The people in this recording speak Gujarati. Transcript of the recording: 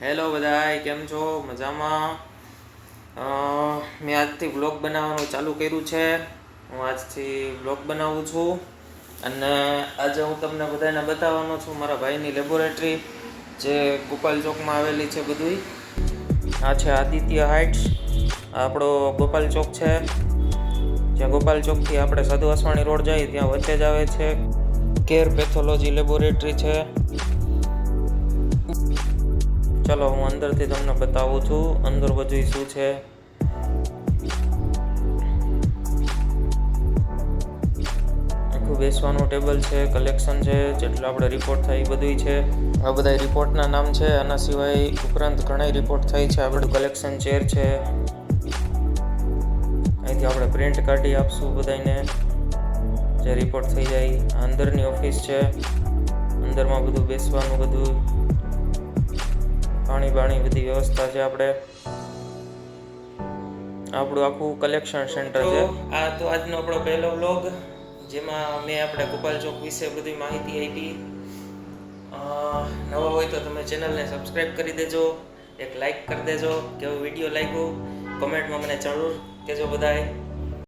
હેલો બધાય, કેમ છો? મજામાં? મેં આજથી બ્લોગ બનાવવાનું ચાલુ કર્યું છે. હું આજથી બ્લોગ બનાવું છું અને આજે હું તમને બધાને બતાવવાનો છું મારા ભાઈની લેબોરેટરી જે ગોપાલ ચોકમાં આવેલી છે. બધુંય આ છે આદિત્ય હાઇટ્સ. આપણો ગોપાલ ચોક છે. જ્યાં ગોપાલ ચોકથી આપણે સાધુ વાસવાણી રોડ જાય ત્યાં વચ્ચે જ આવે છે. કેર પેથોલોજી લેબોરેટરી છે. ચલો હું અંદરથી તમને બતાવું છું અંદર બધું શું છે. આખું બેસવાનું ટેબલ છે, કલેક્શન છે, જેટલો આપણે રિપોર્ટ થાય એ બધું છે. આ બધા રિપોર્ટના નામ છે. આના સિવાય ઉપરાંત ઘણા રિપોર્ટ થાય છે. આ બધું કલેક્શન ચેર છે. અહીંથી આપણે પ્રિન્ટ કાઢી આપશું બધાને જે રિપોર્ટ થઈ જાય. અંદરની ઓફિસ છે. અંદરમાં બધું બેસવાનું બધું પાણી બધી વ્યવસ્થા છે. આપણું આખું કલેક્શન સેન્ટર છે. આ તો આજનો આપણો પહેલો વ્લોગ જેમાં મેં આપણે ગોપાલ ચોક વિશે બધી માહિતી આપી. નવા હોય તો તમે ચેનલને સબસ્ક્રાઈબ કરી દેજો, એક લાઈક કરી દેજો. કેવો વિડીયો લાગ્યો કમેન્ટમાં મને જરૂર કહેજો બધાએ.